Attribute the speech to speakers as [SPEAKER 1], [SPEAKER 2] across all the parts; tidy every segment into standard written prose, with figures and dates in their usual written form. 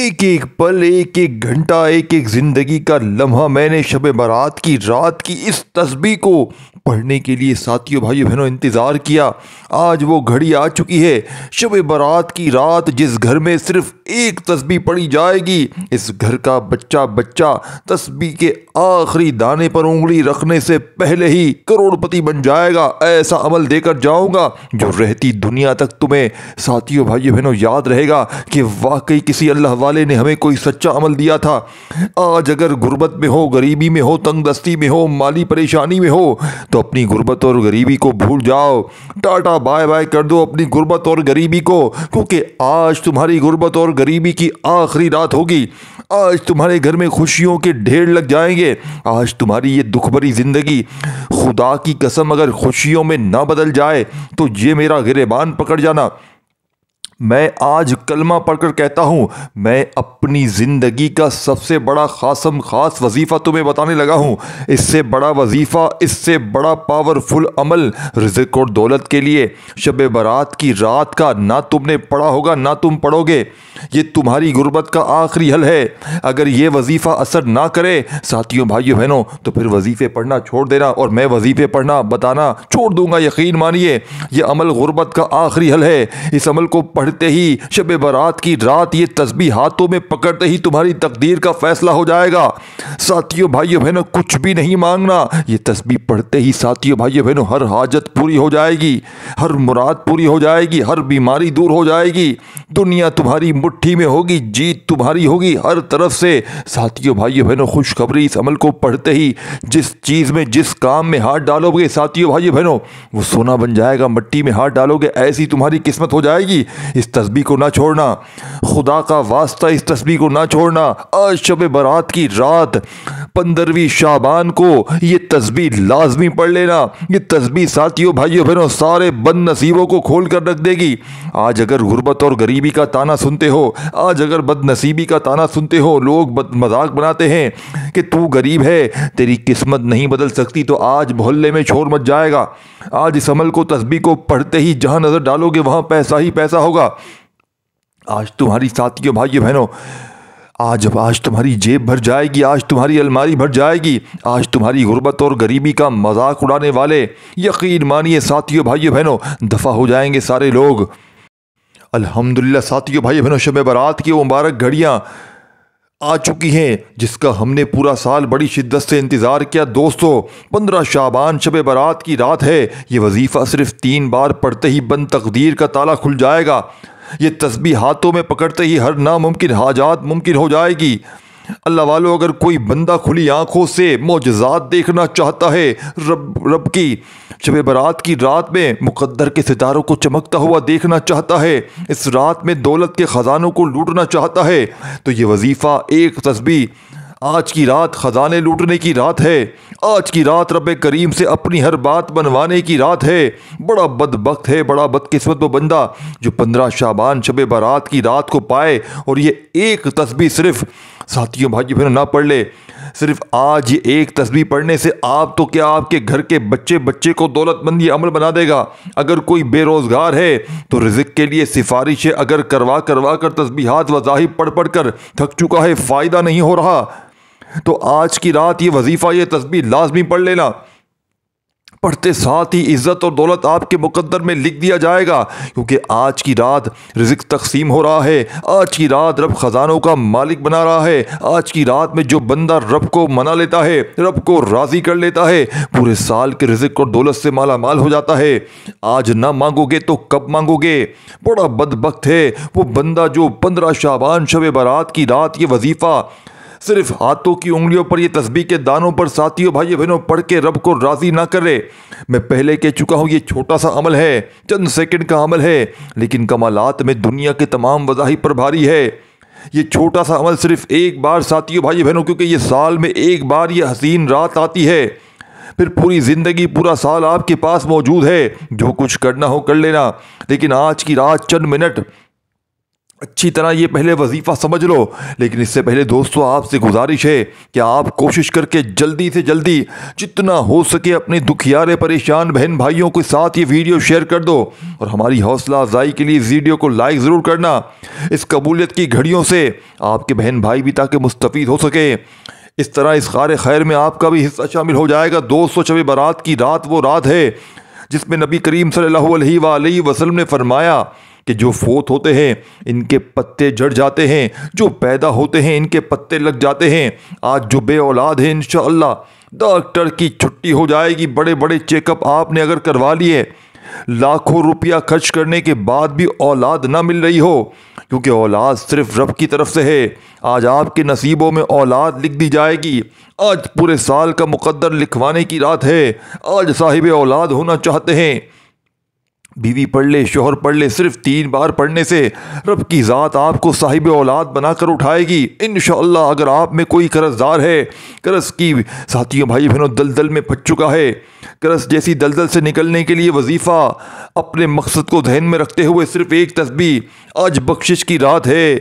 [SPEAKER 1] ایک ایک پل، ایک ایک گھنٹہ، ایک ایک زندگی کا لمحہ میں نے شب برات کی رات کی اس تسبیح کو پڑھنے کے لیے ساتھیوں بھائیو بہنوں انتظار کیا۔ آج وہ گھڑی آ چکی ہے۔ شب برات کی رات جس گھر میں صرف ایک تسبیح پڑھی جائے گی، اس گھر کا بچہ بچہ تسبیح کے آخری دانے پر انگلی رکھنے سے پہلے ہی کروڑ پتی بن جائے گا۔ ایسا عمل دے کر جاؤں گا جو رہتی دنیا تک تمہیں ساتھیوں بھائیو بہنوں یاد رہے گا کہ واقعی کسی اللہ والے نے ہمیں کوئی سچا عمل دیا تھا۔ آج اگر غربت میں ہو، غریبی میں ہو، تنگ دستی میں ہو، مالی پریشانی میں ہو تو اپنی غربت اور غریبی کو بھول جاؤ۔ ٹاٹا بائے بائے کر دو اپنی غربت اور غریبی کو، کیونکہ آج تمہاری غربت اور غریبی کی آخری رات ہوگی۔ آج تمہارے گھر میں خوشیوں کے ڈھیر لگ جائیں گے۔ آج تمہاری یہ دکھ بھری زندگی خدا کی قسم اگر خوشیوں میں نہ بدل جائے تو یہ میرا گریبان پکڑ جانا۔ میں آج کلمہ پڑھ کر کہتا ہوں، میں اپنی زندگی کا سب سے بڑا خاص وظیفہ تمہیں بتانے لگا ہوں۔ اس سے بڑا وظیفہ، اس سے بڑا پاورفل عمل رزق اور دولت کے لیے شب برات کی رات کا نہ تم نے پڑھا ہوگا نہ تم پڑھو گے۔ یہ تمہاری غربت کا آخری حل ہے۔ اگر یہ وظیفہ اثر نہ کرے ساتھیوں بھائیوں بہنوں تو پھر وظیفے پڑھنا چھوڑ دینا، اور میں وظیفے پڑھنا بتانا چھوڑ دوں گا۔ یقین مانیے یہ عمل غربت کا آخری حل ہے۔ اس عمل کو پڑھتے ہی شب برات کی رات یہ تسبیح ہاتھوں میں پکڑتے ہی تمہاری تقدیر کا فیصلہ ہو جائے گا۔ ساتھیوں بھائیوں بہنوں کچھ بھی نہیں مانگنا، یہ تسبیح پڑھتے ہی ساتھیوں بھائیوں بہنوں ہر حاجت پوری ہو جائے گی، ہر مراد پوری ہو جائے گی، ہر بیماری دور ہو جائے گی، دنیا تمہاری مٹھی میں ہوگی، جیت تمہاری ہوگی ہر طرف سے۔ ساتھیوں بھائیوں بہنوں خوشخبری، اس عمل کو پڑھتے ہی جس چیز میں جس کام میں ہاتھ ڈالو گے ساتھیوں بھائیوں بہنوں وہ سونا بن جائے گا۔ مٹی میں ہاتھ ڈالو گے ایسی تمہاری قسمت ہو جائے گی۔ اس تسبیح کو نہ چھوڑنا، خدا کا واسطہ اس تسبیح کو نہ چھوڑنا۔ آج شب برات کی رات 15ویں شعبان کو یہ تسبیح لازمی پڑھ لینا۔ یہ تسبیح ساتھیوں بھائیوں بہنوں سارے بد نصیبوں کو کھول کر رکھ دے گی۔ آج اگر غربت اور غریبی کا تانا سنتے ہو، آج اگر بد نصیبی کا تانا سنتے ہو، لوگ مذاق بناتے ہیں کہ تو غریب ہے، تیری قسمت نہیں بدل سکتی، تو آج محلے میں شور مچ جائے گا۔ آج اس عمل کو، تسبیح کو پڑھتے ہی جہاں نظر ڈالو گے وہاں پیسہ ہی پیسہ ہوگا۔ آج تمہاری ساتھیوں بھائیوں بہنوں آج تمہاری جیب بھر جائے گی، آج تمہاری الماری بھر جائے گی۔ آج تمہاری غربت اور غریبی کا مذاق اڑانے والے یقین مانیے ساتھیوں بھائیوں بہنوں دفع ہو جائیں گے سارے لوگ۔ الحمدللہ ساتھیوں بھائیوں بہنوں شب برات کی مبارک گھڑیاں آ چکی ہیں جس کا ہم نے پورا سال بڑی شدت سے انتظار کیا۔ دوستو 15 شعبان شب برات کی رات ہے۔ یہ وظیفہ صرف 3 بار پڑھتے ہی بند تقدیر کا تالا کھل جائے گا۔ یہ تسبیح ہاتھوں میں پکڑتے ہی ہر ناممکن حاجات ممکن ہو جائے گی۔ اللہ والو اگر کوئی بندہ کھلی آنکھوں سے معجزات دیکھنا چاہتا ہے، رب کی شب برات کی رات میں مقدر کے ستاروں کو چمکتا ہوا دیکھنا چاہتا ہے، اس رات میں دولت کے خزانوں کو لوٹنا چاہتا ہے، تو یہ وظیفہ ایک تسبیح آج کی رات خزانے لوٹنے کی رات ہے۔ آج کی رات رب کریم سے اپنی ہر بات بنوانے کی رات ہے۔ بڑا بدبخت ہے، بڑا بدقسمت وہ بندہ جو 15 شعبان شب برات کی رات کو پائے اور یہ ایک تسبیح صرف ساتھیوں بھائیوں بہنوں نہ پڑھ لے۔ صرف آج یہ ایک تسبیح پڑھنے سے آپ تو کیا آپ کے گھر کے بچے کو دولت مند یہ عمل بنا دے گا۔ اگر کوئی بے روزگار ہے تو رزق کے لیے سفارشیں اگر کروا کر تسبیحات وظائف پڑھ کر تھک چکا ہے، فائدہ نہیں ہو رہا، تو آج کی رات یہ وظیفہ، یہ تسبیح لازمی پڑھ لینا۔ پڑھتے ساتھ ہی عزت اور دولت آپ کے مقدر میں لکھ دیا جائے گا، کیونکہ آج کی رات رزق تقسیم ہو رہا ہے۔ آج کی رات رب خزانوں کا مالک بنا رہا ہے۔ آج کی رات میں جو بندہ رب کو منا لیتا ہے، رب کو راضی کر لیتا ہے، پورے سال کے رزق اور دولت سے مالا مال ہو جاتا ہے۔ آج نہ مانگو گے تو کب مانگو گے؟ بڑا بدبخت ہے وہ بندہ جو 15 شعبان شب برات کی رات یہ وظیفہ صرف ہاتھوں کی انگلیوں پر یہ تسبیح کے دانوں پر ساتھیوں بھائیوں بہنوں پڑھ کے رب کو راضی نہ کرے۔ میں پہلے کہہ چکا ہوں یہ چھوٹا سا عمل ہے، چند سیکنڈ کا عمل ہے، لیکن کمالات میں دنیا کے تمام وظائف پر بھاری ہے۔ یہ چھوٹا سا عمل صرف ایک بار ساتھیوں بھائیوں بہنوں، کیونکہ یہ سال میں ایک بار یہ حسین رات آتی ہے، پھر پوری زندگی پورا سال آپ کے پاس موجود ہے، جو کچھ کرنا ہو کر لینا، لیکن آج کی رات چند منٹ اچھی طرح یہ پہلے وظیفہ سمجھ لو، لیکن اس سے پہلے دوستو آپ سے گزارش ہے کہ آپ کوشش کر کے جلدی سے جلدی جتنا ہو سکے اپنے دکھیارے پریشان بہن بھائیوں کے ساتھ یہ ویڈیو شیئر کر دو، اور ہماری حوصلہ افزائی کے لیے اس ویڈیو کو لائک ضرور کرنا۔ اس قبولیت کی گھڑیوں سے آپ کے بہن بھائی بھی تاکہ مستفید ہو سکے، اس طرح اس خیر خیر میں آپ کا بھی حصہ شامل ہو جائے گا۔ دوستو شب برات کی رات وہ رات ہے جس میں نبی کریم صلی اللہ علیہ وآلہ وسلم نے فرمایا کہ جو فوت ہوتے ہیں ان کے پتے جھڑ جاتے ہیں، جو پیدا ہوتے ہیں ان کے پتے لگ جاتے ہیں۔ آج جو بے اولاد ہیں انشاءاللہ ڈاکٹر کی چھٹی ہو جائے گی، بڑے بڑے چیک اپ آپ نے اگر کروا لیے، لاکھوں روپیہ خرچ کرنے کے بعد بھی اولاد نہ مل رہی ہو، کیونکہ اولاد صرف رب کی طرف سے ہے، آج آپ کے نصیبوں میں اولاد لکھ دی جائے گی۔ آج پورے سال کا مقدر لکھوانے کی رات ہے۔ آج صاحب اولاد ہونا چاہتے ہیں، بیوی پڑھ لے، شوہر پڑھ لے، صرف 3 بار پڑھنے سے رب کی ذات آپ کو صاحب اولاد بنا کر اٹھائے گی انشاءاللہ۔ اگر آپ میں کوئی قرض دار ہے، قرض کی ساتھیوں بھائی بہنوں دلدل میں پھنس چکا ہے، قرض جیسی دلدل سے نکلنے کے لیے وظیفہ اپنے مقصد کو ذہن میں رکھتے ہوئے صرف ایک تسبیح، آج بخشش کی رات ہے۔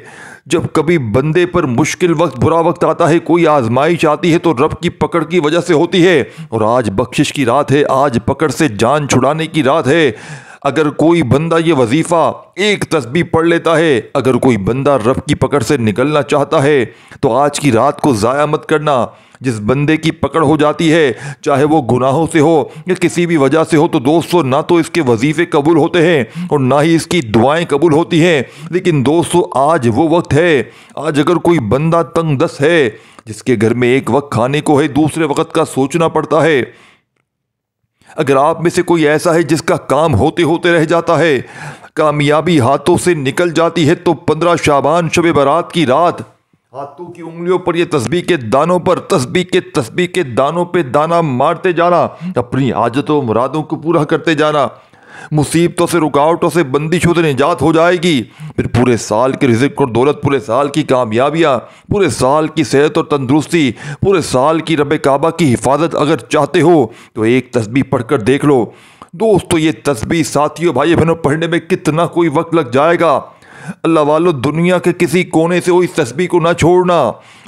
[SPEAKER 1] جب کبھی بندے پر مشکل وقت، برا وقت آتا ہے، کوئی آزمائش آتی ہے تو رب کی پکڑ کی وجہ سے ہوتی ہے، اور آج بخشش کی رات ہے، آج پکڑ سے جان چھڑانے کی رات ہے۔ اگر کوئی بندہ یہ وظیفہ ایک تسبیح پڑھ لیتا ہے، اگر کوئی بندہ رب کی پکڑ سے نکلنا چاہتا ہے تو آج کی رات کو ضائع مت کرنا۔ جس بندے کی پکڑ ہو جاتی ہے، چاہے وہ گناہوں سے ہو یا کسی بھی وجہ سے ہو، تو دوستو نہ تو اس کے وظیفے قبول ہوتے ہیں اور نہ ہی اس کی دعائیں قبول ہوتی ہیں۔ لیکن دوستو آج وہ وقت ہے، آج اگر کوئی بندہ تنگ دست ہے، جس کے گھر میں ایک وقت کھانے کو ہے، دوسرے وقت کا سوچنا پڑتا ہے، اگر آپ میں سے کوئی ایسا ہے جس کا کام ہوتے ہوتے رہ جاتا ہے، کامیابی ہاتھوں سے نکل جاتی ہے، تو 15 شعبان شب برات کی رات ہاتھوں کی انگلیوں پر یہ تسبیح کے دانوں پر، تسبیح کے دانوں پہ دانہ مارتے جانا، اپنی حاجتوں مرادوں کو پورا کرتے جانا، مصیبتوں سے، رکاوٹوں سے، بندشوں سے نجات ہو جائے گی۔ پھر پورے سال کے رزق اور دولت، پورے سال کی کامیابیاں، پورے سال کی صحت اور تندرستی، پورے سال کی رب کعبہ کی حفاظت اگر چاہتے ہو تو ایک تسبیح پڑھ کر دیکھ لو۔ دوستو یہ تسبیح ساتھیوں بھائی بہنوں پڑھنے میں کتنا کوئی وقت لگ جائے گا، اللہ والو دنیا کے کسی کونے سے ہو اس تسبیح کو نہ چھوڑنا۔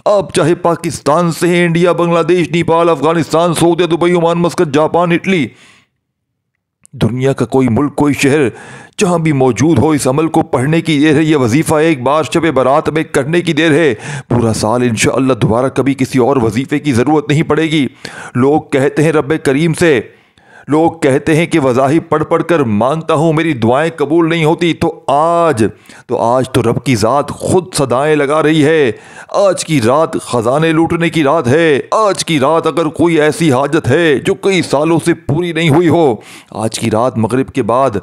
[SPEAKER 1] آپ چاہے پاکستان سے ہیں، انڈیا، بنگلہ دیش، نیپال، افغانستان، سعودیہ، Dubai, Oman, Muscat, Japan, Italy, دنیا کا کوئی ملک، کوئی شہر، جہاں بھی موجود ہو، اس عمل کو پڑھنے کی دیر ہے۔ یہ وظیفہ ایک بار شب برات میں کرنے کی دیر ہے، پورا سال انشاءاللہ دوبارہ کبھی کسی اور وظیفے کی ضرورت نہیں پڑے گی۔ لوگ کہتے ہیں رب کریم سے، لوگ کہتے ہیں کہ وظائف پڑھ پڑھ کر مانگتا ہوں میری دعائیں قبول نہیں ہوتی، تو آج تو رب کی ذات خود صدائیں لگا رہی ہے۔ آج کی رات خزانے لوٹنے کی رات ہے۔ آج کی رات اگر کوئی ایسی حاجت ہے جو کئی سالوں سے پوری نہیں ہوئی ہو، آج کی رات مغرب کے بعد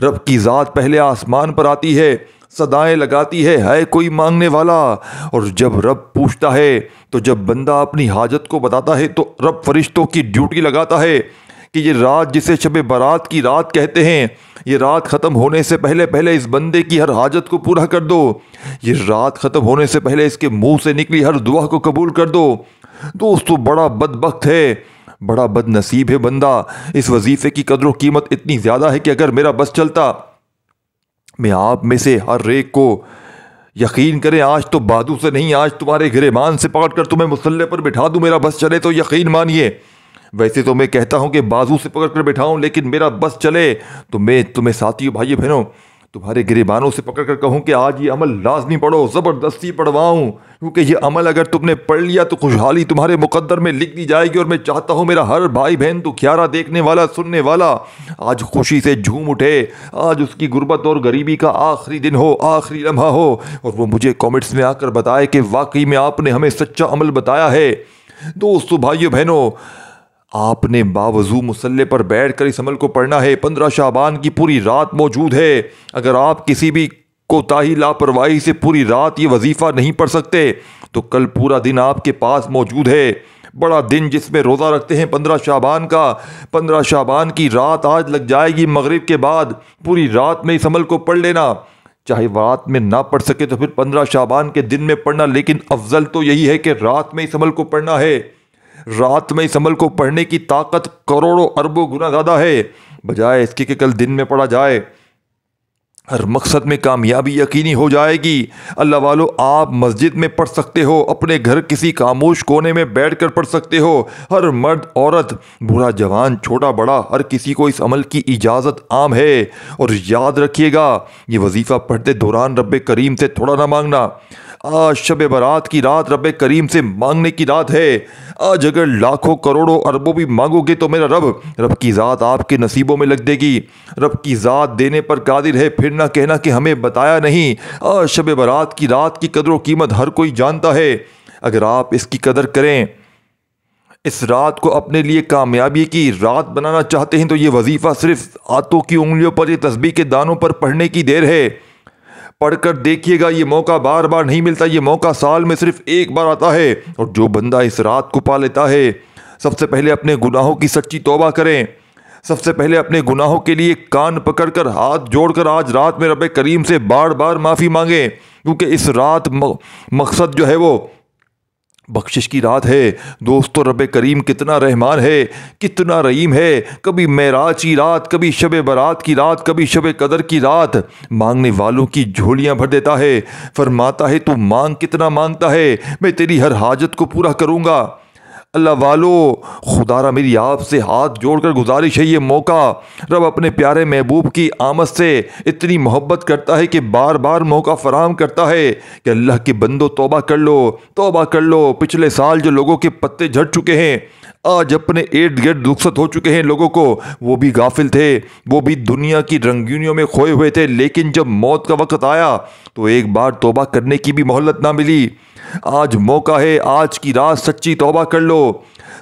[SPEAKER 1] رب کی ذات پہلے آسمان پر آتی ہے، صدائیں لگاتی ہے کوئی مانگنے والا، اور جب رب پوچھتا ہے، تو جب بندہ اپنی حاجت کو بتاتا ہے تو رب فرشتوں کی ڈیوٹی لگاتا ہے کہ یہ رات جسے شب برات کی رات کہتے ہیں، یہ رات ختم ہونے سے پہلے پہلے اس بندے کی ہر حاجت کو پورا کر دو، یہ رات ختم ہونے سے پہلے اس کے منہ سے نکلی ہر دعا کو قبول کر دو۔ دوستو بڑا بدبخت ہے، بڑا بد نصیب ہے بندہ، اس وظیفے کی قدر و قیمت اتنی زیادہ ہے کہ اگر میرا بس چلتا، میں آپ میں سے ہر ایک کو، یقین کریں آج تو بازو سے نہیں، آج تمہارے گریبان سے پکڑ کر تمہیں مصلے پر بٹھا دوں، میرا بس چلے تو یقین مانیے۔ ویسے تو میں کہتا ہوں کہ بازو سے پکڑ کر بٹھاؤں، لیکن میرا بس چلے تو میں تمہیں ساتھیوں بھائی بہنوں تمہارے گریبانوں سے پکڑ کر کہوں کہ آج یہ عمل لازمی پڑھو، زبردستی پڑھواؤں، کیونکہ یہ عمل اگر تم نے پڑھ لیا تو خوشحالی تمہارے مقدر میں لکھ دی جائے گی۔ اور میں چاہتا ہوں میرا ہر بھائی بہن تو کھیارا دیکھنے والا، سننے والا آج خوشی سے جھوم اٹھے، آج اس کی غربت اور غریبی کا آخری دن ہو، آخری لمحہ ہو، اور وہ مجھے کامنٹس میں آ کر بتائے کہ واقعی میں آپ نے ہمیں سچا عمل بتایا ہے۔ دوستو بھائیو بہنوں، آپ نے باوضو مصلے پر بیٹھ کر اس عمل کو پڑھنا ہے۔ 15 شعبان کی پوری رات موجود ہے۔ اگر آپ کسی بھی کوتاہی، لاپرواہی سے پوری رات یہ وظیفہ نہیں پڑھ سکتے تو کل پورا دن آپ کے پاس موجود ہے، بڑا دن جس میں روزہ رکھتے ہیں 15 شعبان کا۔ 15 شعبان کی رات آج لگ جائے گی مغرب کے بعد، پوری رات میں اس عمل کو پڑھ لینا، چاہے رات میں نہ پڑھ سکے تو پھر 15 شعبان کے دن میں پڑھنا، لیکن افضل تو یہی ہے کہ رات میں اس عمل کو پڑھنا ہے۔ رات میں اس عمل کو پڑھنے کی طاقت کروڑوں اربوں گنا زیادہ ہے، بجائے اس کے کہ کل دن میں پڑھا جائے۔ ہر مقصد میں کامیابی یقینی ہو جائے گی۔ اللہ والو، آپ مسجد میں پڑھ سکتے ہو، اپنے گھر کسی خاموش کونے میں بیٹھ کر پڑھ سکتے ہو۔ ہر مرد عورت، بوڑھا جوان، چھوٹا بڑا، ہر کسی کو اس عمل کی اجازت عام ہے۔ اور یاد رکھیے گا، یہ وظیفہ پڑھتے دوران رب کریم سے تھوڑا نہ مانگنا۔ آج شب برات کی رات رب کریم سے مانگنے کی رات ہے۔ آج اگر لاکھوں کروڑوں اربوں بھی مانگو گے تو میرا رب کی ذات آپ کے نصیبوں میں لگ دے گی۔ رب کی ذات دینے پر قادر ہے، پھر نہ کہنا کہ ہمیں بتایا نہیں۔ آج شب برات کی رات کی قدر و قیمت ہر کوئی جانتا ہے۔ اگر آپ اس کی قدر کریں، اس رات کو اپنے لیے کامیابی کی رات بنانا چاہتے ہیں، تو یہ وظیفہ صرف ہاتھوں کی انگلیوں پر، یہ تسبیح کے دانوں پر پڑھنے کی دیر ہے۔ پڑھ کر دیکھیے گا، یہ موقع بار بار نہیں ملتا، یہ موقع سال میں صرف ایک بار آتا ہے۔ اور جو بندہ اس رات کو پا لیتا ہے، سب سے پہلے اپنے گناہوں کی سچی توبہ کریں۔ سب سے پہلے اپنے گناہوں کے لیے کان پکڑ کر، ہاتھ جوڑ کر آج رات میں رب کریم سے بار بار معافی مانگیں، کیونکہ اس رات مقصد جو ہے وہ بخشش کی رات ہے۔ دوستو، رب کریم کتنا رحمان ہے، کتنا رحیم ہے۔ کبھی معراج کی رات، کبھی شب برات کی رات، کبھی شب قدر کی رات مانگنے والوں کی جھولیاں بھر دیتا ہے۔ فرماتا ہے، تو مانگ، کتنا مانگتا ہے، میں تیری ہر حاجت کو پورا کروں گا۔ اللہ والو، خدا را میری آپ سے ہاتھ جوڑ کر گزارش ہے، یہ موقع رب اپنے پیارے محبوب کی آمد سے اتنی محبت کرتا ہے کہ بار بار موقع فراہم کرتا ہے کہ اللہ کے بندو توبہ کر لو، توبہ کر لو۔ پچھلے سال جو لوگوں کے پتے جھڑ چکے ہیں، آج اپنے ارد گرد رخصت ہو چکے ہیں لوگوں کو، وہ بھی غافل تھے، وہ بھی دنیا کی رنگینیوں میں کھوئے ہوئے تھے، لیکن جب موت کا وقت آیا تو ایک بار توبہ کرنے کی بھی مہلت نہ ملی۔ آج موقع ہے، آج کی رات سچی توبہ کر لو۔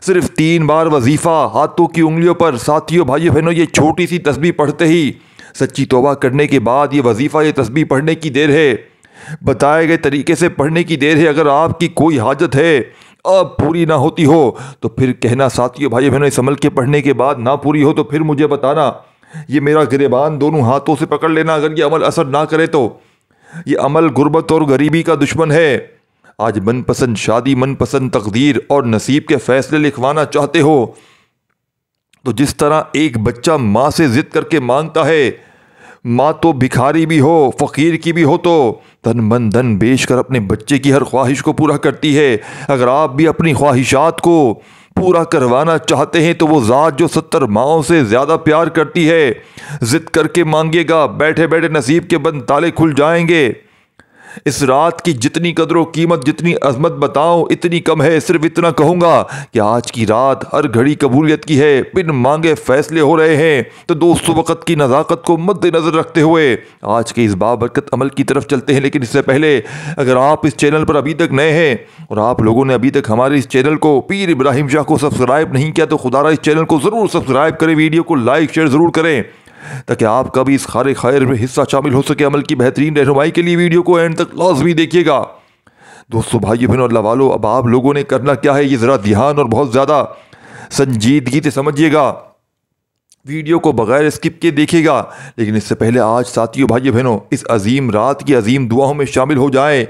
[SPEAKER 1] صرف 3 بار وظیفہ ہاتھوں کی انگلیوں پر۔ ساتھیوں، بھائیو بہنوں، یہ چھوٹی سی تسبیح پڑھتے ہی سچی توبہ کرنے کے بعد یہ وظیفہ، یہ تسبیح پڑھنے کی دیر ہے، بتائے گئے طریقے سے پڑھنے کی دیر ہے۔ اگر آپ کی کوئی حاجت ہے اب پوری نہ ہوتی ہو تو پھر کہنا، ساتھیوں بھائیو بہنوں، اس عمل کے پڑھنے کے بعد نہ پوری ہو تو پھر مجھے بتانا۔ یہ میرا گریبان دونوں ہاتھوں سے پکڑ لینا، اگر یہ عمل اثر نہ کرے تو۔ یہ عمل غربت اور غریبی کا دشمن ہے۔ آج من پسند شادی، من پسند تقدیر اور نصیب کے فیصلے لکھوانا چاہتے ہو تو جس طرح ایک بچہ ماں سے ضد کر کے مانگتا ہے، ماں تو بھکاری بھی ہو، فقیر کی بھی ہو، تو تن من دھن بیچ کر اپنے بچے کی ہر خواہش کو پورا کرتی ہے۔ اگر آپ بھی اپنی خواہشات کو پورا کروانا چاہتے ہیں تو وہ ذات جو 70 ماؤں سے زیادہ پیار کرتی ہے، ضد کر کے مانگے گا، بیٹھے بیٹھے نصیب کے بند تالے کھل جائیں گے۔ اس رات کی جتنی قدر و قیمت، جتنی عظمت بتاؤں اتنی کم ہے۔ صرف اتنا کہوں گا کہ آج کی رات ہر گھڑی قبولیت کی ہے، بن مانگے فیصلے ہو رہے ہیں۔ تو دوستو، وقت کی نزاکت کو مد نظر رکھتے ہوئے آج کے اس بابرکت عمل کی طرف چلتے ہیں۔ لیکن اس سے پہلے، اگر آپ اس چینل پر ابھی تک نئے ہیں اور آپ لوگوں نے ابھی تک ہمارے اس چینل کو، پیر ابراہیم شاہ کو سبسکرائب نہیں کیا تو خدا را اس چینل کو ضرور سبسکرائب کریں، ویڈیو کو لائک شیئر ضرور کریں تاکہ آپ کا بھی اس خیر میں حصہ شامل ہو سکے۔ عمل کی بہترین رہنمائی کے لیے ویڈیو کو اینڈ تک لازمی دیکھیے گا۔ دوستو، بھائیو بہنوں، اللہ والو، اب آپ لوگوں نے کرنا کیا ہے، یہ ذرا دھیان اور بہت زیادہ سنجیدگی سے سمجھیے گا، ویڈیو کو بغیر اسکپ کے دیکھیے گا۔ لیکن اس سے پہلے آج ساتھیوں، بھائیو بہنوں، اس عظیم رات کی عظیم دعاؤں میں شامل ہو جائیں۔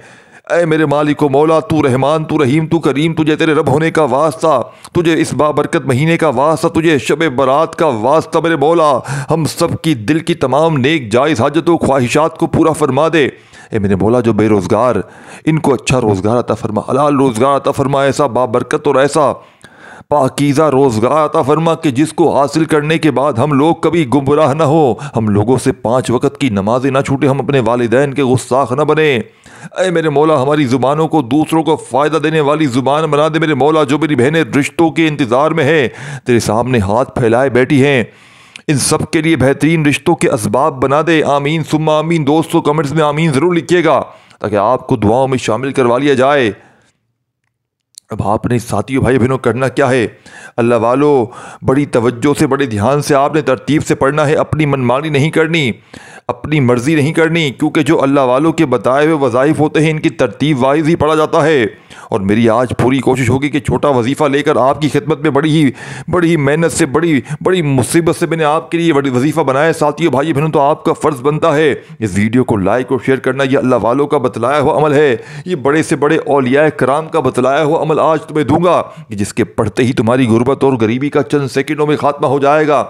[SPEAKER 1] اے میرے مالک و مولا، تو رحمان، تو رحیم، تو کریم، تجھے تیرے رب ہونے کا واسطہ، تجھے اس بابرکت مہینے کا واسطہ، تجھے شب برات کا واسطہ میرے مولا، ہم سب کی دل کی تمام نیک جائز حاجتوں خواہشات کو پورا فرما دے۔ اے میرے مولا، جو بے روزگار، ان کو اچھا روزگار عطا فرما، حلال روزگار عطا فرما، ایسا بابرکت اور ایسا پاکیزہ روزگار عطا فرما کہ جس کو حاصل کرنے کے بعد ہم لوگ کبھی گمراہ نہ ہو، ہم لوگوں سے 5 وقت کی نمازیں نہ چھوٹے، ہم اپنے والدین کے گستاخ نہ بنے۔ اے میرے مولا، ہماری زبانوں کو دوسروں کو فائدہ دینے والی زبان بنا دے۔ میرے مولا، جو میری بہنیں رشتوں کے انتظار میں ہیں، تیرے سامنے ہاتھ پھیلائے بیٹھی ہیں، ان سب کے لیے بہترین رشتوں کے اسباب بنا دے۔ آمین ثم آمین۔ دوستو، کمنٹس میں آمین ضرور لکھیے گا تاکہ آپ کو دعاؤں میں شامل کروا لیا جائے۔ اب آپ نے ساتھیوں، بھائی بہنوں، کرنا کیا ہے، اللہ والو، بڑی توجہ سے، بڑے دھیان سے آپ نے ترتیب سے پڑھنا ہے۔ اپنی منمانی نہیں کرنی، اپنی مرضی نہیں کرنی، کیونکہ جو اللہ والوں کے بتائے ہوئے وظائف ہوتے ہیں ان کی ترتیب وائز ہی پڑھا جاتا ہے۔ اور میری آج پوری کوشش ہوگی کہ چھوٹا وظیفہ لے کر آپ کی خدمت میں بڑی ہی محنت سے، بڑی مصیبت سے میں نے آپ کے لیے بڑی وظیفہ بنایا ہے۔ ساتھیوں، بھائی بہنوں، تو آپ کا فرض بنتا ہے اس ویڈیو کو لائک اور شیئر کرنا۔ یہ اللہ والوں کا بتلایا ہوا عمل ہے، یہ بڑے سے بڑے اولیاء کرام کا بتلایا ہوا عمل آج تمہیں دوں گا، جس کے پڑھتے ہی تمہاری غربت اور غریبی کا چند سیکنڈوں میں خاتمہ ہو جائے گا۔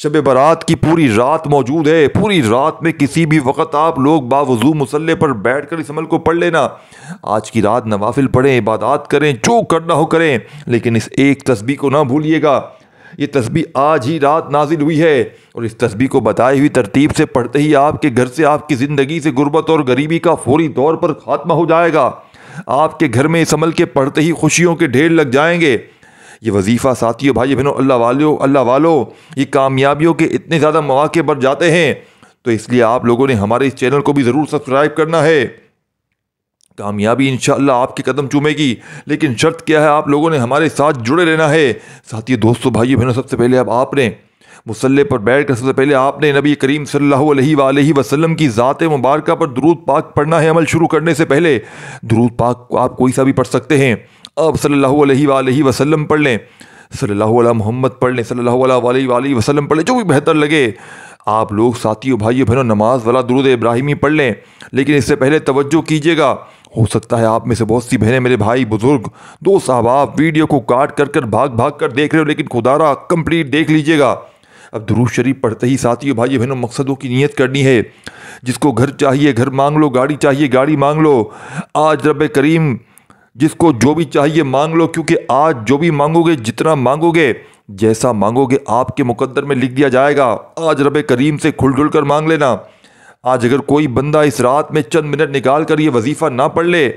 [SPEAKER 1] شب برات کی پوری رات موجود ہے، پوری رات میں کسی بھی وقت آپ لوگ باوضو مصلی پر بیٹھ کر اس عمل کو پڑھ لینا۔ آج کی رات نوافل پڑھیں، عبادات کریں، جو کرنا ہو کریں، لیکن اس ایک تسبیح کو نہ بھولیے گا۔ یہ تسبیح آج ہی رات نازل ہوئی ہے، اور اس تسبیح کو بتائی ہوئی ترتیب سے پڑھتے ہی آپ کے گھر سے، آپ کی زندگی سے غربت اور غریبی کا فوری طور پر خاتمہ ہو جائے گا۔ آپ کے گھر میں اس عمل کے پڑھتے ہی خوشیوں کے ڈھیر لگ جائیں گے۔ یہ وظیفہ ساتھیوں، بھائی بہنوں، اللہ والوں، یہ کامیابیوں کے اتنے زیادہ مواقع بڑھ جاتے ہیں، تو اس لیے آپ لوگوں نے ہمارے اس چینل کو بھی ضرور سبسکرائب کرنا ہے۔ کامیابی انشاءاللہ آپ کے قدم چومے گی، لیکن شرط کیا ہے؟ آپ لوگوں نے ہمارے ساتھ جڑے رہنا ہے۔ ساتھیوں، دوستوں، بھائیو بہنوں، سب سے پہلے اب آپ نے مصلی پر بیٹھ کر، سب سے پہلے آپ نے نبی کریم صلی اللہ علیہ وآلہ وسلم کی ذات مبارکہ پر درود پاک پڑھنا ہے۔ عمل شروع کرنے سے پہلے درود پاک آپ کوئی سا بھی پڑھ سکتے ہیں۔ اب صلی اللہ علیہ وآلہ وسلم پڑھ لیں، صلی اللہ علیہ محمد پڑھ لیں، صلی اللہ علیہ وآلہ وسلم پڑھ لیں، جو بھی بہتر لگے۔ آپ لوگ ساتھیوں، بھائیو بہنوں، نماز والا درود ابراہیمی پڑھ لیں، لیکن اس سے پہلے توجہ کیجیے گا۔ ہو سکتا ہے آپ میں سے بہت سی بہنیں، میرے بھائی، بزرگ، دوست، احباب ویڈیو کو کاٹ کر بھاگ کر دیکھ رہے ہو، لیکن خدا را کمپلیٹ دیکھ لیجیے گا۔ اب درود شریف پڑھتے ہی ساتھیوں، بھائیو بہنوں، مقصدوں کی نیت کرنی ہے۔ جس کو گھر چاہیے گھر مانگ لو، گاڑی چاہیے گاڑی مانگ لو۔ آج رب کریم جس کو جو بھی چاہیے مانگ لو، کیونکہ آج جو بھی مانگو گے، جتنا مانگو گے، جیسا مانگو گے، آپ کے مقدر میں لکھ دیا جائے گا۔ آج رب کریم سے کھل کر مانگ لینا۔ آج اگر کوئی بندہ اس رات میں چند منٹ نکال کر یہ وظیفہ نہ پڑھ لے،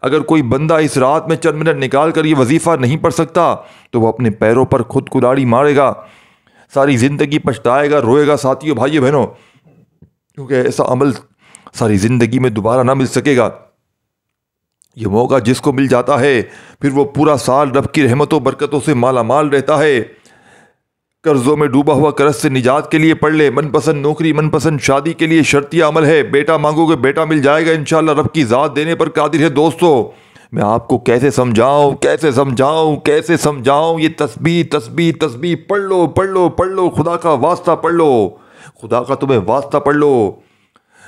[SPEAKER 1] اگر کوئی بندہ اس رات میں چند منٹ نکال کر یہ وظیفہ نہیں پڑھ سکتا، تو وہ اپنے پیروں پر خود کلاڑی مارے گا، ساری زندگی پچھتائے گا، روئے گا ساتھیوں، بھائیو بہنوں، کیونکہ ایسا عمل ساری زندگی میں دوبارہ نہ مل سکے گا۔ یہ موقع جس کو مل جاتا ہے، پھر وہ پورا سال رب کی رحمتوں برکتوں سے مالا مال رہتا ہے۔ قرضوں میں ڈوبا ہوا قرض سے نجات کے لیے پڑھ لے، من پسند نوکری، من پسند شادی کے لیے شرطیہ عمل ہے۔ بیٹا مانگو گے بیٹا مل جائے گا انشاءاللہ، رب کی ذات دینے پر قادر ہے۔ دوستو، میں آپ کو کیسے سمجھاؤں، یہ تسبیح پڑھ لو، خدا کا واسطہ پڑھ لو، خدا کا تمہیں واسطہ پڑھ لو،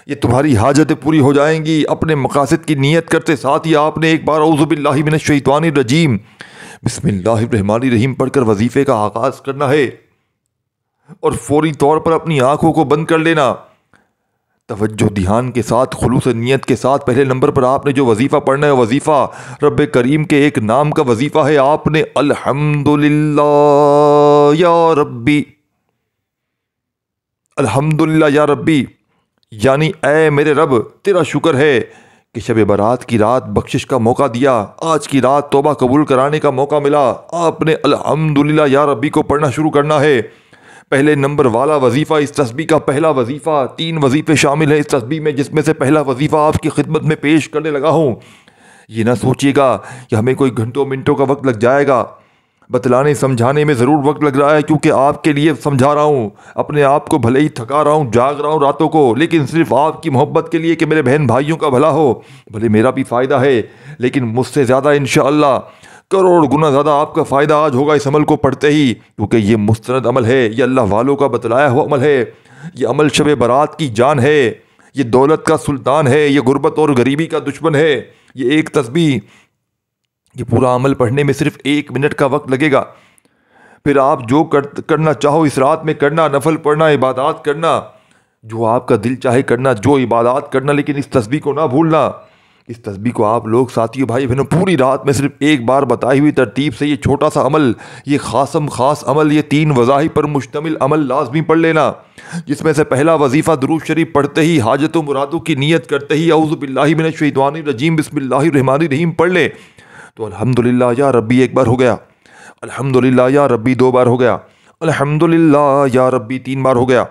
[SPEAKER 1] یہ تمہاری حاجتیں پوری ہو جائیں گی۔ اپنے مقاصد کی نیت کرتے ساتھ ہی آپ نے ایک بار اعوذ باللہ من الشیطان الرجیم بسم اللہ الرحمن الرحیم پڑھ کر وظیفے کا آغاز کرنا ہے، اور فوری طور پر اپنی آنکھوں کو بند کر لینا۔ توجہ، دھیان کے ساتھ، خلوص نیت کے ساتھ پہلے نمبر پر آپ نے جو وظیفہ پڑھنا ہے، وظیفہ رب کریم کے ایک نام کا وظیفہ ہے۔ آپ نے الحمدللہ یا ربی، الحمدللہ یا ربی، یعنی اے میرے رب، تیرا شکر ہے کہ شب برات کی رات بخشش کا موقع دیا، آج کی رات توبہ قبول کرانے کا موقع ملا۔ آپ نے الحمدللہ یا ربی کو پڑھنا شروع کرنا ہے۔ پہلے نمبر والا وظیفہ، اس تسبیح کا پہلا وظیفہ، 3 وظیفے شامل ہیں اس تسبیح میں، جس میں سے پہلا وظیفہ آپ کی خدمت میں پیش کرنے لگا ہوں۔ یہ نہ سوچیے گا کہ ہمیں کوئی گھنٹوں منٹوں کا وقت لگ جائے گا، بتلانے سمجھانے میں ضرور وقت لگ رہا ہے، کیونکہ آپ کے لیے سمجھا رہا ہوں۔ اپنے آپ کو بھلے ہی تھکا رہا ہوں، جاگ رہا ہوں راتوں کو، لیکن صرف آپ کی محبت کے لیے کہ میرے بہن بھائیوں کا بھلا ہو۔ بھلے میرا بھی فائدہ ہے، لیکن مجھ سے زیادہ انشاءاللہ کروڑ گنا زیادہ آپ کا فائدہ آج ہوگا اس عمل کو پڑھتے ہی، کیونکہ یہ مستند عمل ہے، یہ اللہ والوں کا بتلایا ہوا عمل ہے۔ یہ عمل شب برات کی جان ہے، یہ دولت کا سلطان ہے، یہ غربت اور غریبی کا دشمن ہے۔ یہ ایک تسبیح، یہ پورا عمل پڑھنے میں صرف 1 منٹ کا وقت لگے گا۔ پھر آپ جو کرنا چاہو اس رات میں کرنا، نفل پڑھنا، عبادات کرنا، جو آپ کا دل چاہے کرنا، جو عبادات کرنا، لیکن اس تسبیح کو نہ بھولنا۔ اس تسبیح کو آپ لوگ ساتھیوں، بھائی بہنوں، پوری رات میں صرف ایک بار بتائی ہوئی ترتیب سے یہ چھوٹا سا عمل، یہ خاص عمل، یہ 3 وظائف پر مشتمل عمل لازمی پڑھ لینا، جس میں سے پہلا وظیفہ درود شریف پڑھتے ہی، حاجت و مرادوں کی نیت کرتے ہی اعوذ باللہ من الشیطان الرجیم بسم اللہ الرحمن الرحیم پڑھ لے، تو الحمدللہ یا ربی 1 بار ہو گیا، الحمدللہ یا ربی 2 بار ہو گیا، الحمدللہ یا ربی 3 بار ہو گیا،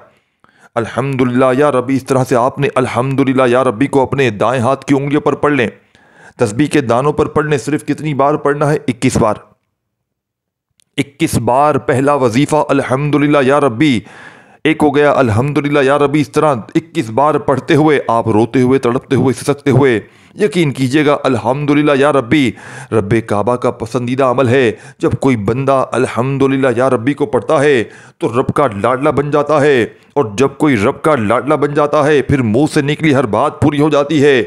[SPEAKER 1] الحمدللہ یا ربی۔ اس طرح سے آپ نے الحمدللہ یا ربی کو اپنے دائیں ہاتھ کی انگلیوں پر پڑھ لیں۔ تسبیح کے دانوں پر پڑھنے صرف کتنی بار پڑھنا ہے؟ 21 بار۔ 21 بار پہلا وظیفہ الحمدللہ یا ربی، ایک ہو گیا الحمدللہ یا ربی۔ اس طرح 21 بار پڑھتے ہوئے آپ روتے ہوئے، تڑپتے ہوئے، سسکتے ہوئے یقین کیجئے گا الحمدللہ یا ربی رب کعبہ کا پسندیدہ عمل ہے۔ جب کوئی بندہ الحمدللہ یا ربی کو پڑھتا ہے تو رب کا لاڈلا بن جاتا ہے، اور جب کوئی رب کا لاڈلا بن جاتا ہے پھر منہ سے نکلی ہر بات پوری ہو جاتی ہے۔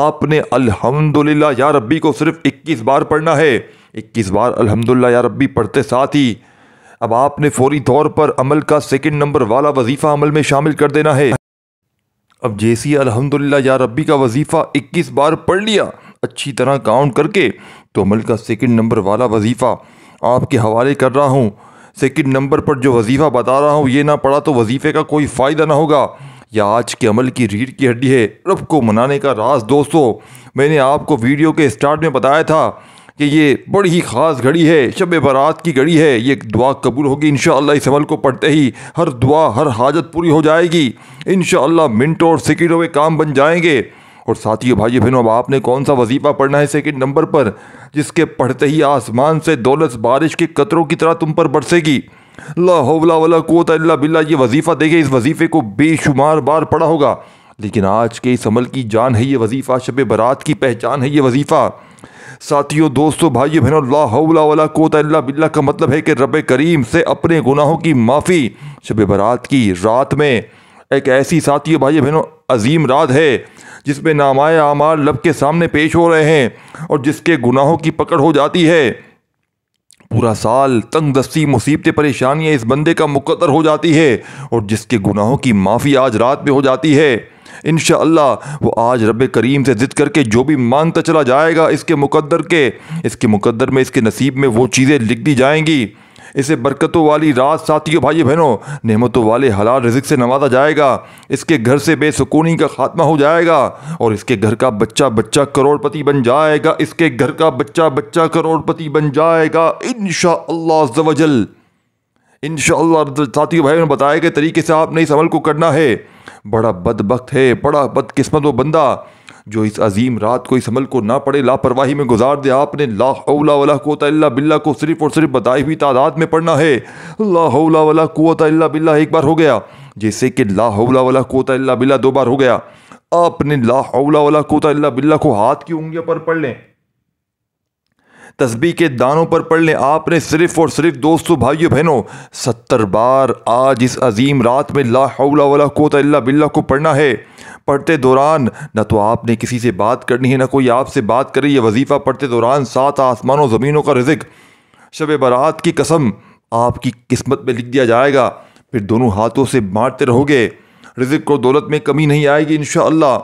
[SPEAKER 1] آپ نے الحمدللہ یا ربی کو صرف 21 بار پڑھنا ہے۔ 21 بار الحمدللہ یا ربی پڑھتے ساتھ ہی اب آپ نے فوری طور پر عمل کا سیکنڈ نمبر والا وظیفہ عمل میں شامل کر دینا ہے۔ اب جیسی الحمدللہ یا ربی کا وظیفہ 21 بار پڑھ لیا اچھی طرح کاؤنٹ کر کے، تو عمل کا سیکنڈ نمبر والا وظیفہ آپ کے حوالے کر رہا ہوں۔ سیکنڈ نمبر پر جو وظیفہ بتا رہا ہوں یہ نہ پڑھا تو وظیفے کا کوئی فائدہ نہ ہوگا، یا آج کے عمل کی ریڑھ کی ہڈی ہے رب کو منانے کا راز۔ دوستو، میں نے آپ کو ویڈیو کے اسٹارٹ میں بتایا تھا کہ یہ بڑی ہی خاص گھڑی ہے، شب برات کی گھڑی ہے، یہ دعا قبول ہوگی انشاءاللہ۔ اس عمل کو پڑھتے ہی ہر دعا ہر حاجت پوری ہو جائے گی انشاءاللہ، منٹوں اور سیکنڈوں میں کام بن جائیں گے۔ اور ساتھیو بھائی بہنوں، اب آپ نے کون سا وظیفہ پڑھنا ہے سیکنڈ نمبر پر، جس کے پڑھتے ہی آسمان سے دولت بارش کے قطروں کی طرح تم پر برسے گی؟ لا حول ولا قوت الا باللہ۔ یہ وظیفہ دیکھیں، اس وظیفے کو بے شمار بار پڑھا ہوگا، لیکن آج کے اس عمل کی جان ہے یہ وظیفہ، شب برات کی پہچان ہے یہ وظیفہ۔ ساتھیو، دوستو، بھائیو بہنوں، لا حول ولا قوت الا باللہ کا مطلب ہے کہ رب کریم سے اپنے گناہوں کی معافی شب برات کی رات میں۔ ایک ایسی ساتھیو بھائیو بہنوں عظیم رات ہے جس میں نامۂ اعمال رب کے سامنے پیش ہو رہے ہیں، اور جس کے گناہوں کی پکڑ ہو جاتی ہے۔ پورا سال تنگ دستی مصیبتیں پریشانیاں اس بندے کا مقدر ہو جاتی ہے، اور جس کے گناہوں کی معافی آج رات میں ہو جاتی ہے انشاءاللہ، وہ آج رب کریم سے ضد کر کے جو بھی مانگتا چلا جائے گا اس کے مقدر میں اس کے نصیب میں وہ چیزیں لکھ دی جائیں گی۔ اسے برکتوں والی رات ساتھیو بھائی بہنوں نعمتوں والے حلال رزق سے نوازا جائے گا، اس کے گھر سے بے سکونی کا خاتمہ ہو جائے گا، اور اس کے گھر کا بچہ کروڑ پتی بن جائے گا، اس کے گھر کا بچہ کروڑ پتی بن جائے گا انشاءاللہ عز و جل۔ انشاءاللہ ساتھیو بھائی نے بتائے گئے طریقے سے آپ نے اس عمل کو کرنا ہے۔ بڑا بدبخت ہے، بڑا بدقسمت وہ بندہ جو اس عظیم رات کو، اس عمل کو نہ پڑھے، لاپرواہی میں گزار دے۔ آپ نے لا حول ولا قوت الا باللہ کو صرف اور صرف بتائی ہوئی تعداد میں پڑھنا ہے۔ لا حول ولا قوت الا باللہ ایک بار ہو گیا، جیسے کہ لا حول ولا قوت الا باللہ 2 بار ہو گیا۔ آپ نے لا حول ولا قوت الا باللہ کو ہاتھ کی انگلیوں پر پڑھ لیں، تسبیح کے دانوں پر پڑھ لیں۔ آپ نے صرف اور صرف دوستو بھائیو بہنوں 70 بار آج اس عظیم رات میں لا حول ولا قوت الا باللہ کو پڑھنا ہے۔ پڑھتے دوران نہ تو آپ نے کسی سے بات کرنی ہے، نہ کوئی آپ سے بات کرے۔ یہ وظیفہ پڑھتے دوران 7 آسمانوں زمینوں کا رزق شب برات کی قسم آپ کی قسمت میں لکھ دیا جائے گا۔ پھر دونوں ہاتھوں سے بانٹتے رہو گے، رزق کو دولت میں کمی نہیں آئے گی انشاءاللہ۔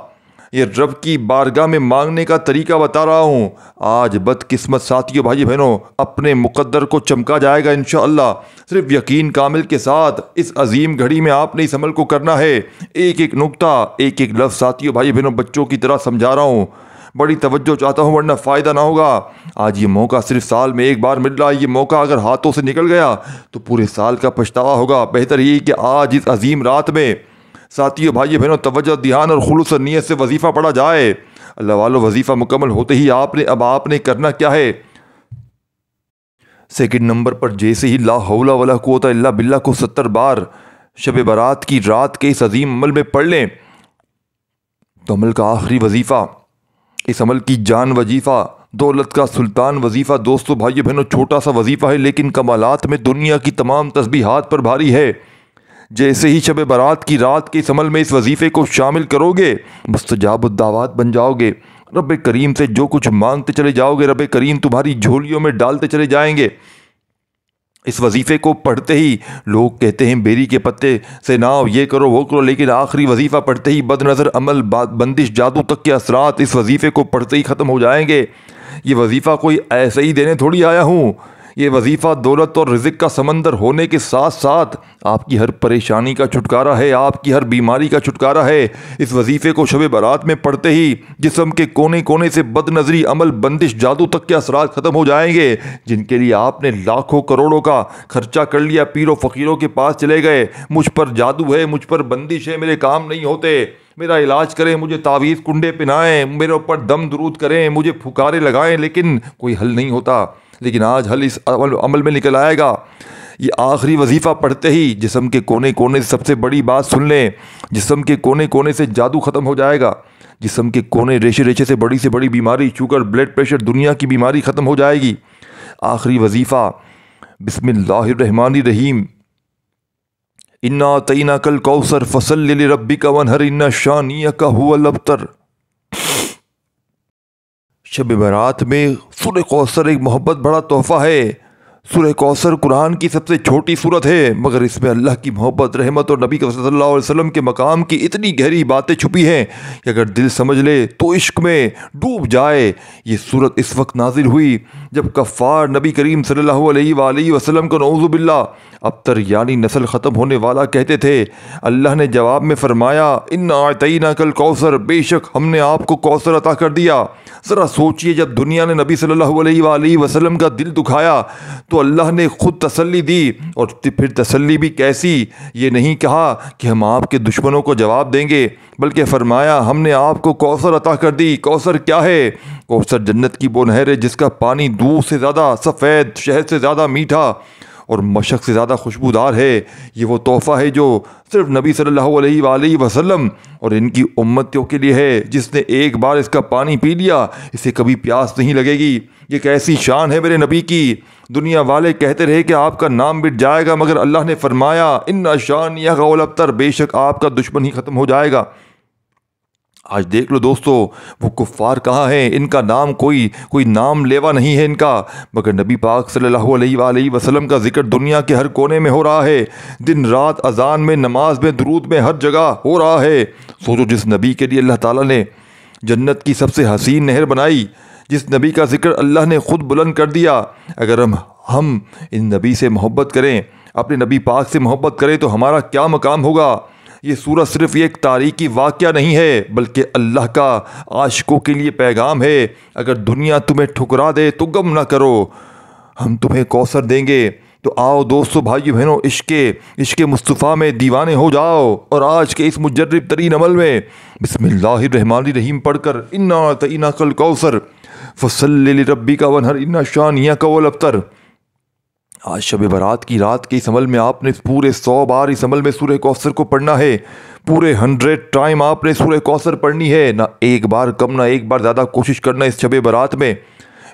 [SPEAKER 1] یہ رب کی بارگاہ میں مانگنے کا طریقہ بتا رہا ہوں۔ آج بدقسمت ساتھیو بھائی بہنوں اپنے مقدر کو چمکا جائے گا انشاءاللہ۔ صرف یقین کامل کے ساتھ اس عظیم گھڑی میں آپ نے اس عمل کو کرنا ہے۔ ایک ایک نقطہ، ایک ایک لفظ ساتھیو بھائی بہنوں بچوں کی طرح سمجھا رہا ہوں، بڑی توجہ چاہتا ہوں ورنہ فائدہ نہ ہوگا۔ آج یہ موقع صرف سال میں ایک بار مل رہا ہے، یہ موقع اگر ہاتھوں سے نکل گیا تو پورے سال کا پچھتاوا ہوگا۔ بہتر یہی کہ آج اس عظیم رات میں ساتھیو بھائی بہنوں توجہ، دھیان اور خلوص اور نیت سے وظیفہ پڑھا جائے۔ اللہ والو، وظیفہ مکمل ہوتے ہی آپ نے کرنا کیا ہے؟ سیکنڈ نمبر پر جیسے ہی لا حول ولا قوت الا باللہ کو 70 بار شب برات کی رات کے اس عظیم عمل میں پڑھ لیں تو عمل کا آخری وظیفہ، اس عمل کی جان وظیفہ، دولت کا سلطان وظیفہ دوستو بھائی بہنوں چھوٹا سا وظیفہ ہے لیکن کمالات میں دنیا کی تمام تسبیحات پر بھاری ہے۔ جیسے ہی شب برات کی رات کے اس عمل میں اس وظیفے کو شامل کرو گے مستجاب الدعوات بن جاؤ گے۔ رب کریم سے جو کچھ مانگتے چلے جاؤ گے رب کریم تمہاری جھولیوں میں ڈالتے چلے جائیں گے۔ اس وظیفے کو پڑھتے ہی لوگ کہتے ہیں بیری کے پتے سے ناؤ، یہ کرو وہ کرو، لیکن آخری وظیفہ پڑھتے ہی بد نظر عمل، بندش، جادو تک کے اثرات اس وظیفے کو پڑھتے ہی ختم ہو جائیں گے۔ یہ وظیفہ کوئی ایسے ہی دینے تھوڑی آیا ہوں، یہ وظیفہ دولت اور رزق کا سمندر ہونے کے ساتھ ساتھ آپ کی ہر پریشانی کا چھٹکارا ہے، آپ کی ہر بیماری کا چھٹکارا ہے۔ اس وظیفے کو شب برات میں پڑھتے ہی جسم کے کونے کونے سے بد نظری، عمل، بندش، جادو تک کے اثرات ختم ہو جائیں گے، جن کے لیے آپ نے لاکھوں کروڑوں کا خرچہ کر لیا، پیروں فقیروں کے پاس چلے گئے، مجھ پر جادو ہے، مجھ پر بندش ہے، میرے کام نہیں ہوتے، میرا علاج کریں، مجھے تعویذ کنڈے پہنائیں، میرے اوپر دم درود کریں، مجھے پھکارے لگائیں، لیکن کوئی حل نہیں ہوتا۔ لیکن آج حل اس عمل میں نکل آئے گا۔ یہ آخری وظیفہ پڑھتے ہی جسم کے کونے کونے سے سب سے بڑی بات سن لیں، جسم کے کونے کونے سے جادو ختم ہو جائے گا، جسم کے کونے ریشے ریشے سے بڑی بیماری، شوگر، بلڈ پریشر، دنیا کی بیماری ختم ہو جائے گی۔ آخری وظیفہ بسم اللہ الرحمن الرحیم، انا اعطیناک الکوثر فصلی لربک وانحر ان شانئک ھو الابتر۔ شب برات میں سورہ کوثر ایک محبت بڑا تحفہ ہے، سورہ کوثر قرآن کی سب سے چھوٹی صورت ہے، مگر اس میں اللہ کی محبت، رحمت اور نبی صلی اللہ علیہ وسلم کے مقام کی اتنی گہری باتیں چھپی ہیں کہ اگر دل سمجھ لے تو عشق میں ڈوب جائے۔ یہ صورت اس وقت نازل ہوئی جب کفار نبی کریم صلی اللہ علیہ وآلہ وسلم کو نعوذ باللہ ابتر یعنی نسل ختم ہونے والا کہتے تھے۔ اللہ نے جواب میں فرمایا انا اعطیناک الکوثر، بے شک ہم نے آپ کو کوثر عطا کر دیا۔ ذرا سوچئے، جب دنیا نے نبی صلی اللہ علیہ وآلہ وسلم کا دل دکھایا تو اللہ نے خود تسلی دی، اور پھر تسلی بھی کیسی؟ یہ نہیں کہا کہ ہم آپ کے دشمنوں کو جواب دیں گے، بلکہ فرمایا ہم نے آپ کو کوثر عطا کر دی۔ کوثر کیا ہے؟ کوثر جنت کی وہ نہر ہے جس کا پانی دودھ سے زیادہ سفید، شہد سے زیادہ میٹھا اور مشک سے زیادہ خوشبودار ہے۔ یہ وہ تحفہ ہے جو صرف نبی صلی اللہ علیہ وآلہ وسلم اور ان کی امتیوں کے لیے ہے۔ جس نے ایک بار اس کا پانی پی لیا اسے کبھی پیاس نہیں لگے گی۔ یہ کیسی شان ہے میرے نبی کی! دنیا والے کہتے رہے کہ آپ کا نام مٹ جائے گا، مگر اللہ نے فرمایا ان شانیہ الابتر، بے شک آپ کا دشمن ہی ختم ہو جائے گا۔ آج دیکھ لو دوستو، وہ کفار کہاں ہیں؟ ان کا نام کوئی نام لیوا نہیں ہے ان کا، مگر نبی پاک صلی اللہ علیہ وآلہ وسلم کا ذکر دنیا کے ہر کونے میں ہو رہا ہے، دن رات، اذان میں، نماز میں، درود میں، ہر جگہ ہو رہا ہے۔ سوچو، جس نبی کے لیے اللہ تعالیٰ نے جنت کی سب سے حسین نہر بنائی، جس نبی کا ذکر اللہ نے خود بلند کر دیا، اگر ہم ان نبی سے محبت کریں، اپنے نبی پاک سے محبت کریں تو ہمارا کیا مقام ہوگا؟ یہ سورت صرف ایک تاریخی واقعہ نہیں ہے، بلکہ اللہ کا عاشقوں کے لیے پیغام ہے۔ اگر دنیا تمہیں ٹھکرا دے تو غم نہ کرو، ہم تمہیں کوثر دیں گے۔ تو آؤ دوستو، بھائیو بہنوں، عشق مصطفیٰ میں دیوانے ہو جاؤ، اور آج کے اس مجرب ترین عمل میں بسم اللہ الرحمن الرحیم پڑھ کر انا اعطیناک الکوثر فصلی لربک وانحر ان شانیک هو الابتر۔ آج شب برات کی رات کے اس عمل میں آپ نے پورے 100 بار اس عمل میں سورہ کوثر کو پڑھنا ہے، پورے 100 ٹائم آپ نے سورہ کوثر پڑھنی ہے، نہ ایک بار کم نہ ایک بار زیادہ کوشش کرنا اس شب برات میں۔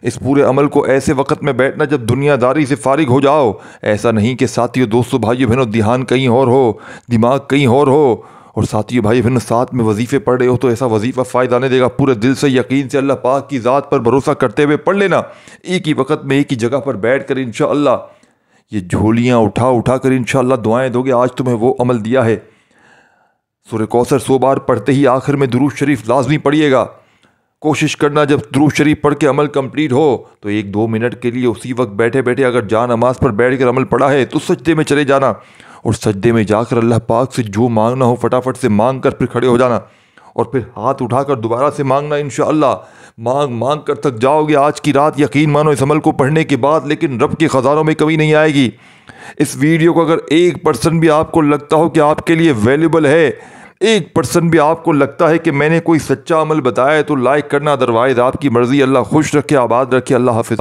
[SPEAKER 1] اس پورے عمل کو ایسے وقت میں بیٹھنا جب دنیا داری سے فارغ ہو جاؤ، ایسا نہیں کہ ساتھیو، دوستو، بھائیو بہنوں، دھیان کہیں اور ہو، دماغ کہیں اور ہو، اور ساتھیو بھائی بہنوں ساتھ میں وظیفے پڑھ رہے ہو تو ایسا وظیفہ فائدہ نہیں دے گا۔ پورے دل سے، یقین سے، اللہ پاک کی ذات پر بھروسہ کرتے ہوئے پڑھ لینا، ایک ہی وقت میں ایک ہی جگہ پر بیٹھ کر انشاءاللہ یہ جھولیاں اٹھا کر انشاءاللہ دعائیں دو گے۔ آج تمہیں وہ عمل دیا ہے۔ سورہ کوثر 100 بار پڑھتے ہی آخر میں درود شریف لازمی پڑھیے گا۔ کوشش کرنا جب درود شریف پڑھ کے عمل کمپلیٹ ہو تو 1-2 منٹ کے لیے اسی وقت بیٹھے بیٹھے اگر جا نماز پر بیٹھ کر عمل پڑھا ہے تو سجدے میں چلے جانا، اور سجدے میں جا کر اللہ پاک سے جو مانگنا ہو فٹافٹ سے مانگ کر پھر کھڑے ہو جانا، اور پھر ہاتھ اٹھا کر دوبارہ سے مانگنا۔ انشاءاللہ مانگ کر تک جاؤ گے آج کی رات، یقین مانو اس عمل کو پڑھنے کے بعد، لیکن رب کے خزانوں میں کمی نہیں آئے گی۔ اس ویڈیو کو اگر 1% بھی آپ کو لگتا ہو کہ آپ کے لیے ویلیبل ہے، 1% بھی آپ کو لگتا ہے کہ میں نے کوئی سچا عمل بتایا ہے تو لائک کرنا، ادروائز آپ کی مرضی۔ اللہ خوش رکھے، آباد رکھے، اللہ حافظ۔